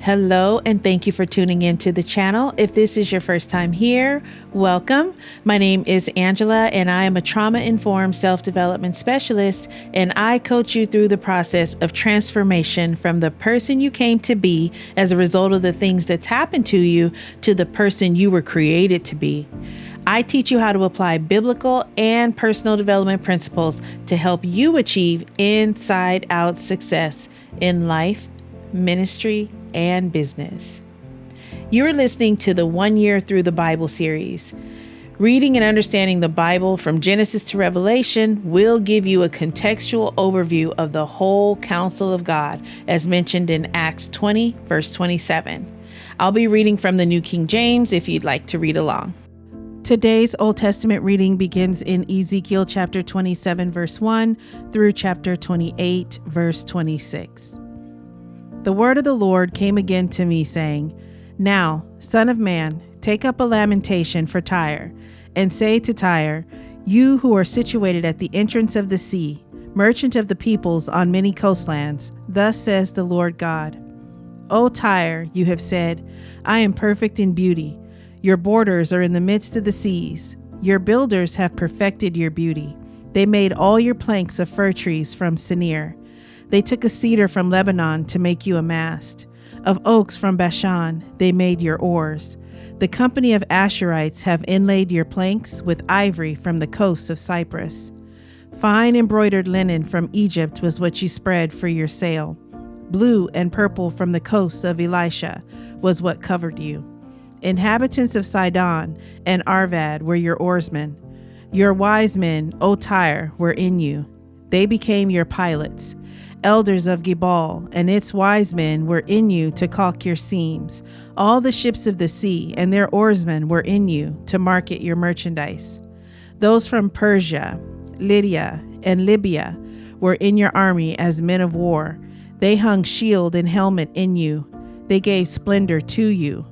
Hello, and thank you for tuning into the channel. If this is your first time here, welcome. My name is Angela, and I am a trauma-informed self-development specialist, and I coach you through the process of transformation from the person you came to be as a result of the things that's happened to you to the person you were created to be. I teach you how to apply biblical and personal development principles to help you achieve inside-out success in life, ministry, and business. You're listening to the 1 Year Through the Bible series. Reading and understanding the Bible from Genesis to Revelation will give you a contextual overview of the whole counsel of God, as mentioned in Acts 20, verse 27. I'll be reading from the New King James if you'd like to read along. Today's Old Testament reading begins in Ezekiel chapter 27, verse 1 through chapter 28, verse 26. The word of the Lord came again to me, saying, Now, son of man, take up a lamentation for Tyre, and say to Tyre, You who are situated at the entrance of the sea, merchant of the peoples on many coastlands, thus says the Lord God. O Tyre, you have said, I am perfect in beauty. Your borders are in the midst of the seas. Your builders have perfected your beauty. They made all your planks of fir trees from Sinir. They took a cedar from Lebanon to make you a mast. Of oaks from Bashan they made your oars. The company of Asherites have inlaid your planks with ivory from the coasts of Cyprus. Fine embroidered linen from Egypt was what you spread for your sail. Blue and purple from the coasts of Elisha was what covered you. Inhabitants of Sidon and Arvad were your oarsmen. Your wise men, O Tyre, were in you. They became your pilots. Elders of Gebal and its wise men were in you to caulk your seams. All the ships of the sea and their oarsmen were in you to market your merchandise. Those from Persia, Lydia, and Libya were in your army as men of war. They hung shield and helmet in you. They gave splendor to you.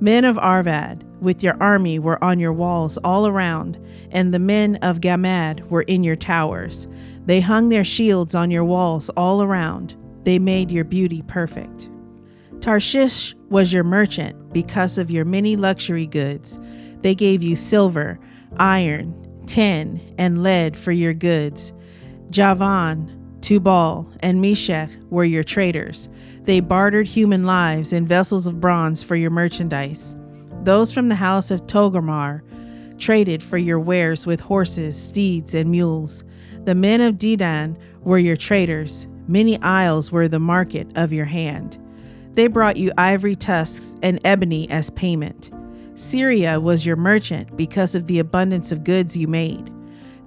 Men of Arvad with your army were on your walls all around, and the men of Gamad were in your towers. They hung their shields on your walls all around. They made your beauty perfect. Tarshish was your merchant because of your many luxury goods. They gave you silver, iron, tin, and lead for your goods. Javan, Tubal, and Meshech were your traders. They bartered human lives in vessels of bronze for your merchandise. Those from the house of Togarmah traded for your wares with horses, steeds, and mules. The men of Dedan were your traders. Many isles were the market of your hand. They brought you ivory tusks and ebony as payment. Syria was your merchant because of the abundance of goods you made.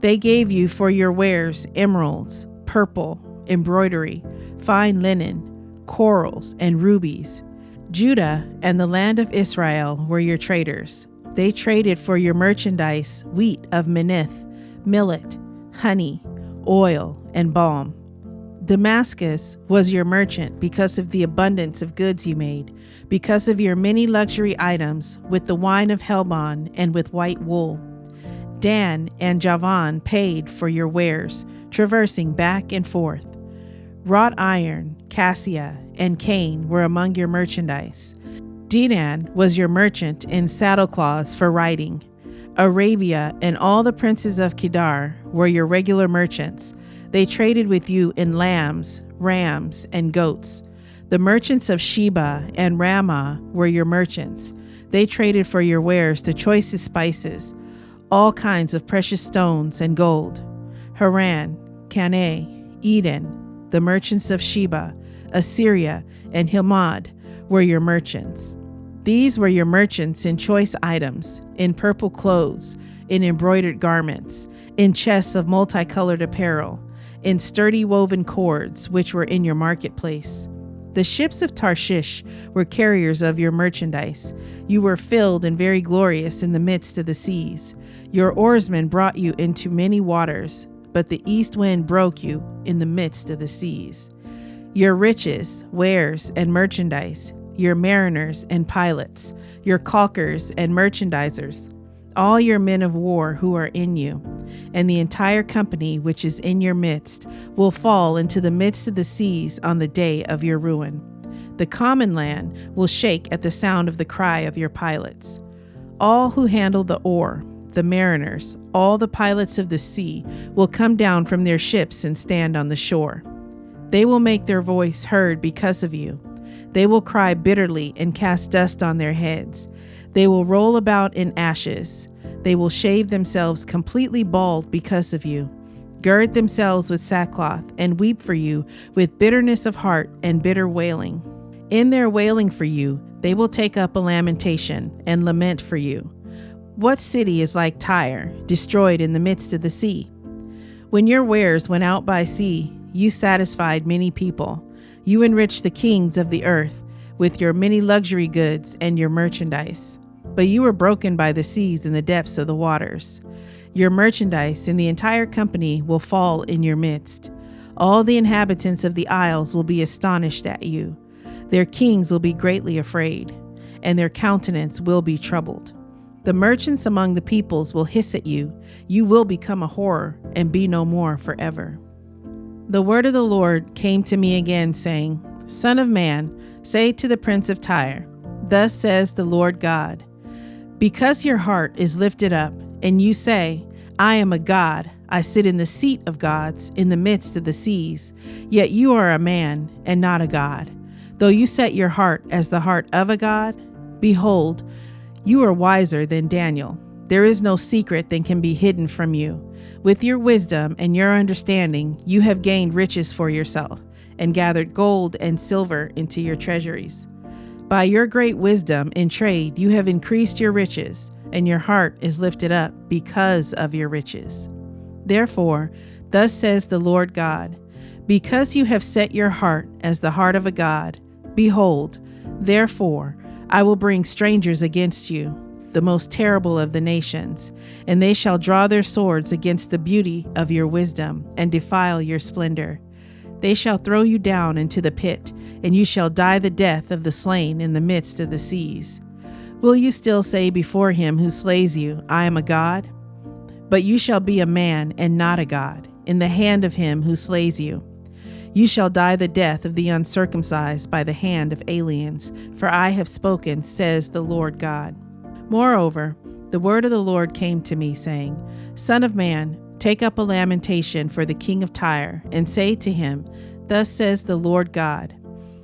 They gave you for your wares emeralds, purple, embroidery, fine linen, corals, and rubies. Judah and the land of Israel were your traders. They traded for your merchandise wheat of Minnith, millet, honey, oil, and balm. Damascus was your merchant because of the abundance of goods you made, because of your many luxury items with the wine of Helbon and with white wool. Dan and Javan paid for your wares, traversing back and forth. Wrought iron, cassia, and cane were among your merchandise. Dedan was your merchant in saddlecloths for riding. Arabia and all the princes of Kedar were your regular merchants. They traded with you in lambs, rams, and goats. The merchants of Sheba and Ramah were your merchants. They traded for your wares the choicest spices, all kinds of precious stones and gold. Haran, Canaan, Eden, the merchants of Sheba, Assyria, and Himad were your merchants. These were your merchants in choice items, in purple clothes, in embroidered garments, in chests of multicolored apparel, in sturdy woven cords, which were in your marketplace. The ships of Tarshish were carriers of your merchandise. You were filled and very glorious in the midst of the seas. Your oarsmen brought you into many waters, but the east wind broke you in the midst of the seas. Your riches, wares, and merchandise, your mariners and pilots, your caulkers and merchandisers, all your men of war who are in you, and the entire company which is in your midst will fall into the midst of the seas on the day of your ruin. The common land will shake at the sound of the cry of your pilots. All who handle the oar, the mariners, all the pilots of the sea will come down from their ships and stand on the shore. They will make their voice heard because of you. They will cry bitterly and cast dust on their heads. They will roll about in ashes. They will shave themselves completely bald because of you, gird themselves with sackcloth, and weep for you with bitterness of heart and bitter wailing. In their wailing for you, they will take up a lamentation and lament for you. What city is like Tyre, destroyed in the midst of the sea? When your wares went out by sea, you satisfied many people. You enriched the kings of the earth with your many luxury goods and your merchandise. But you were broken by the seas and the depths of the waters. Your merchandise and the entire company will fall in your midst. All the inhabitants of the isles will be astonished at you. Their kings will be greatly afraid, and their countenance will be troubled. The merchants among the peoples will hiss at you. You will become a horror and be no more forever. The word of the Lord came to me again, saying, Son of man, say to the prince of Tyre, Thus says the Lord God, because your heart is lifted up, and you say, I am a god, I sit in the seat of gods in the midst of the seas, yet you are a man and not a god. Though you set your heart as the heart of a god, behold, you are wiser than Daniel. There is no secret that can be hidden from you. With your wisdom and your understanding, you have gained riches for yourself and gathered gold and silver into your treasuries. By your great wisdom in trade, you have increased your riches, and your heart is lifted up because of your riches. Therefore, thus says the Lord God, because you have set your heart as the heart of a god, behold, therefore, I will bring strangers against you, the most terrible of the nations, and they shall draw their swords against the beauty of your wisdom and defile your splendor. They shall throw you down into the pit, and you shall die the death of the slain in the midst of the seas. Will you still say before him who slays you, I am a god? But you shall be a man and not a god, in the hand of him who slays you. You shall die the death of the uncircumcised by the hand of aliens, for I have spoken, says the Lord God. Moreover, the word of the Lord came to me, saying, Son of man, take up a lamentation for the king of Tyre, and say to him, Thus says the Lord God,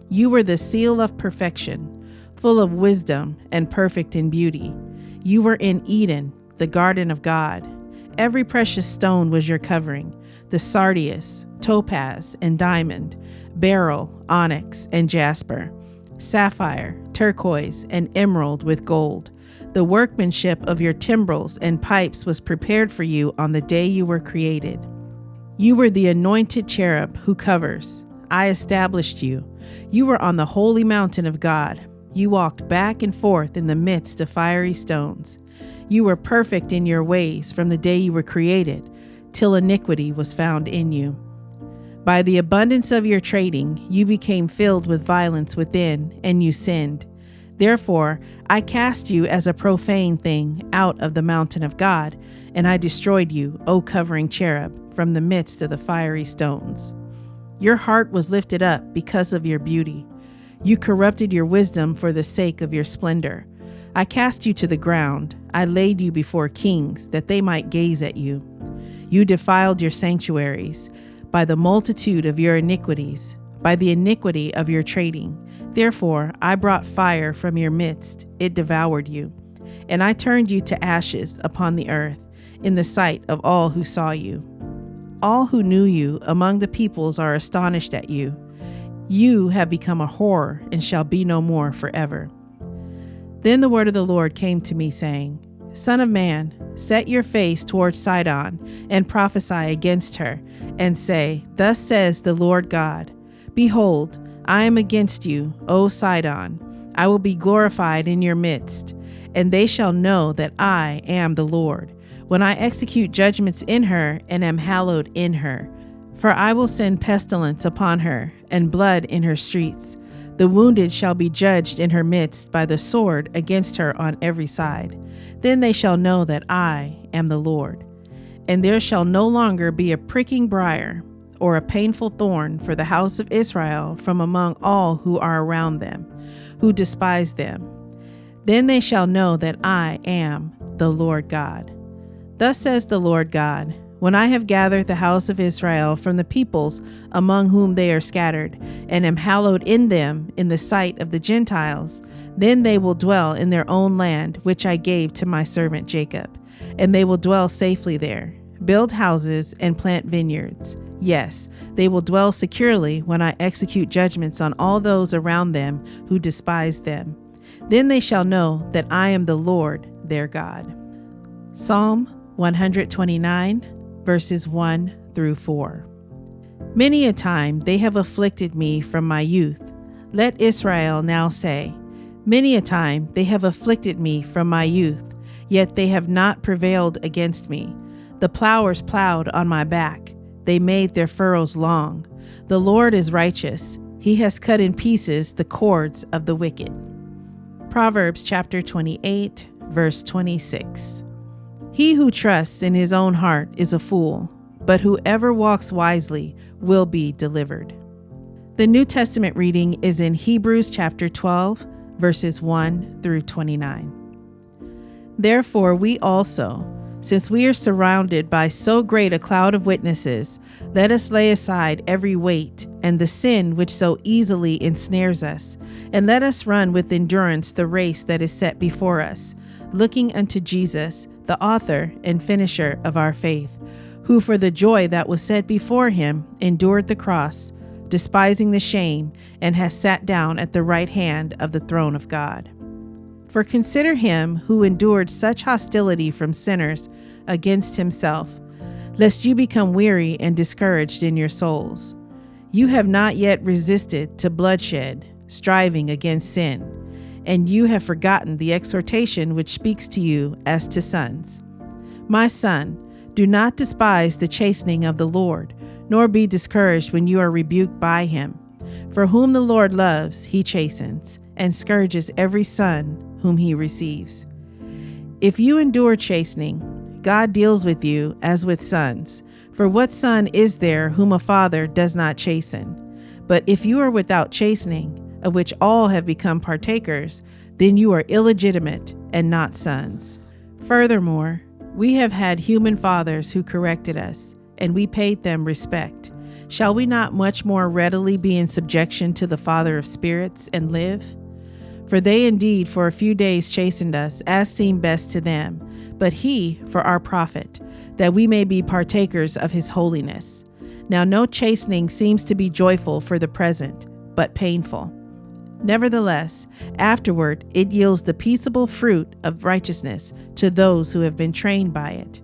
You were the seal of perfection, full of wisdom and perfect in beauty. You were in Eden, the garden of God. Every precious stone was your covering, the sardius, topaz, and diamond, beryl, onyx, and jasper, sapphire, turquoise, and emerald with gold. The workmanship of your timbrels and pipes was prepared for you on the day you were created. You were the anointed cherub who covers. I established you. You were on the holy mountain of God. You walked back and forth in the midst of fiery stones. You were perfect in your ways from the day you were created, till iniquity was found in you. By the abundance of your trading, you became filled with violence within, and you sinned. Therefore, I cast you as a profane thing out of the mountain of God, and I destroyed you, O covering cherub, from the midst of the fiery stones. Your heart was lifted up because of your beauty. You corrupted your wisdom for the sake of your splendor. I cast you to the ground. I laid you before kings, that they might gaze at you. You defiled your sanctuaries by the multitude of your iniquities, by the iniquity of your trading. Therefore, I brought fire from your midst. It devoured you. And I turned you to ashes upon the earth, in the sight of all who saw you. All who knew you among the peoples are astonished at you. You have become a horror and shall be no more forever. Then the word of the Lord came to me, saying, Son of man, set your face towards Sidon and prophesy against her, and say, Thus says the Lord God, Behold, I am against you, O Sidon. I will be glorified in your midst, and they shall know that I am the Lord, when I execute judgments in her and am hallowed in her. For I will send pestilence upon her, and blood in her streets. The wounded shall be judged in her midst by the sword against her on every side. Then they shall know that I am the Lord. And there shall no longer be a pricking briar, or a painful thorn for the house of Israel from among all who are around them, who despise them. Then they shall know that I am the Lord God. Thus says the Lord God, when I have gathered the house of Israel from the peoples among whom they are scattered, and am hallowed in them in the sight of the Gentiles, then they will dwell in their own land, which I gave to my servant Jacob, and they will dwell safely there, build houses and plant vineyards. Yes, they will dwell securely when I execute judgments on all those around them who despise them. Then they shall know that I am the Lord their God. Psalm 129, verses 1 through 4. Many a time they have afflicted me from my youth. Let Israel now say, many a time they have afflicted me from my youth, yet they have not prevailed against me. The plowers plowed on my back. They made their furrows long. The Lord is righteous. He has cut in pieces the cords of the wicked. Proverbs chapter 28, verse 26. He who trusts in his own heart is a fool, but whoever walks wisely will be delivered. The New Testament reading is in Hebrews chapter 12, verses 1 through 29. Therefore we also, since we are surrounded by so great a cloud of witnesses, let us lay aside every weight and the sin which so easily ensnares us, and let us run with endurance the race that is set before us, looking unto Jesus, the author and finisher of our faith, who for the joy that was set before him endured the cross, despising the shame, and has sat down at the right hand of the throne of God. For consider him who endured such hostility from sinners against himself, lest you become weary and discouraged in your souls. You have not yet resisted to bloodshed, striving against sin, and you have forgotten the exhortation which speaks to you as to sons. My son, do not despise the chastening of the Lord, nor be discouraged when you are rebuked by him. For whom the Lord loves, he chastens, and scourges every son whom he receives. If you endure chastening, God deals with you as with sons. For what son is there whom a father does not chasten? But if you are without chastening, of which all have become partakers, then you are illegitimate and not sons. Furthermore, we have had human fathers who corrected us, and we paid them respect. Shall we not much more readily be in subjection to the Father of spirits and live? For they indeed for a few days chastened us, as seemed best to them, but he for our profit, that we may be partakers of his holiness. Now no chastening seems to be joyful for the present, but painful. Nevertheless, afterward it yields the peaceable fruit of righteousness to those who have been trained by it.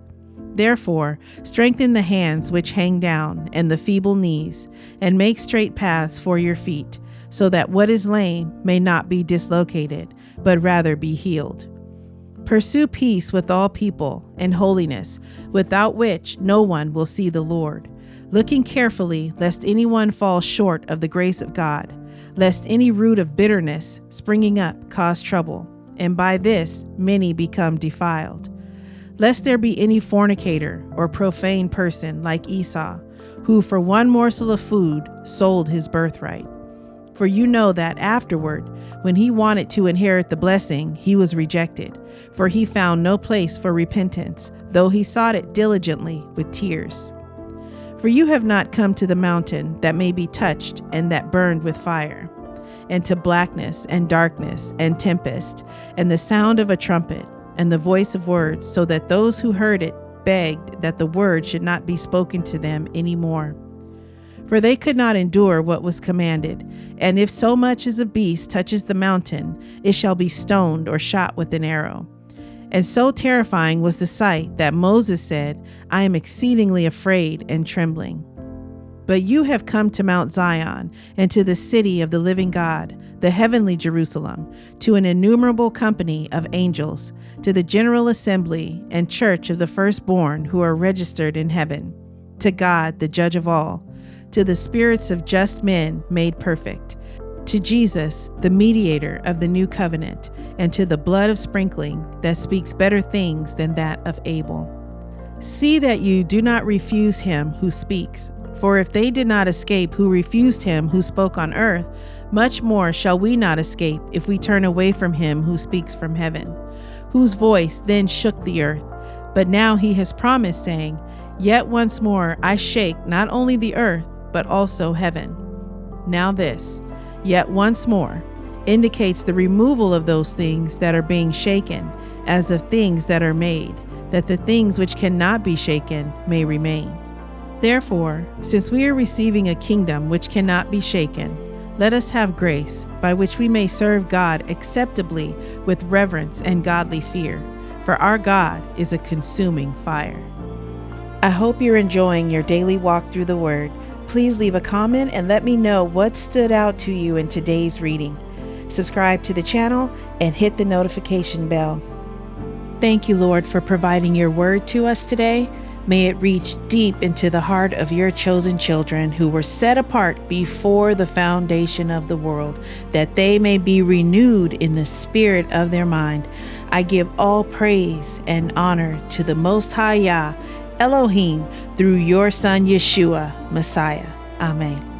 Therefore, strengthen the hands which hang down and the feeble knees, and make straight paths for your feet, so that what is lame may not be dislocated, but rather be healed. Pursue peace with all people and holiness, without which no one will see the Lord, looking carefully lest anyone fall short of the grace of God, lest any root of bitterness springing up cause trouble, and by this many become defiled. Lest there be any fornicator or profane person like Esau, who for one morsel of food sold his birthright. For you know that afterward, when he wanted to inherit the blessing, he was rejected, for he found no place for repentance, though he sought it diligently with tears. For you have not come to the mountain that may be touched and that burned with fire, and to blackness and darkness and tempest, and the sound of a trumpet, and the voice of words, so that those who heard it begged that the word should not be spoken to them any more. For they could not endure what was commanded, and if so much as a beast touches the mountain, it shall be stoned or shot with an arrow. And so terrifying was the sight that Moses said, I am exceedingly afraid and trembling. But you have come to Mount Zion, and to the city of the living God, the heavenly Jerusalem, to an innumerable company of angels, to the general assembly and church of the firstborn who are registered in heaven, to God, the judge of all, to the spirits of just men made perfect, to Jesus, the mediator of the new covenant, and to the blood of sprinkling that speaks better things than that of Abel. See that you do not refuse him who speaks, For if they did not escape who refused him who spoke on earth, much more shall we not escape if we turn away from him who speaks from heaven, whose voice then shook the earth. But now he has promised, saying, Yet once more I shake not only the earth, but also heaven. Now this, yet once more, indicates the removal of those things that are being shaken, as of things that are made, that the things which cannot be shaken may remain. Therefore, since we are receiving a kingdom which cannot be shaken, let us have grace by which we may serve God acceptably with reverence and godly fear, for our God is a consuming fire. I hope you're enjoying your daily walk through the Word. Please leave a comment and let me know what stood out to you in today's reading. Subscribe to the channel and hit the notification bell. Thank you, Lord, for providing your word to us today. May it reach deep into the heart of your chosen children who were set apart before the foundation of the world, that they may be renewed in the spirit of their mind. I give all praise and honor to the Most High Yah, Elohim, through your Son Yeshua, Messiah. Amen.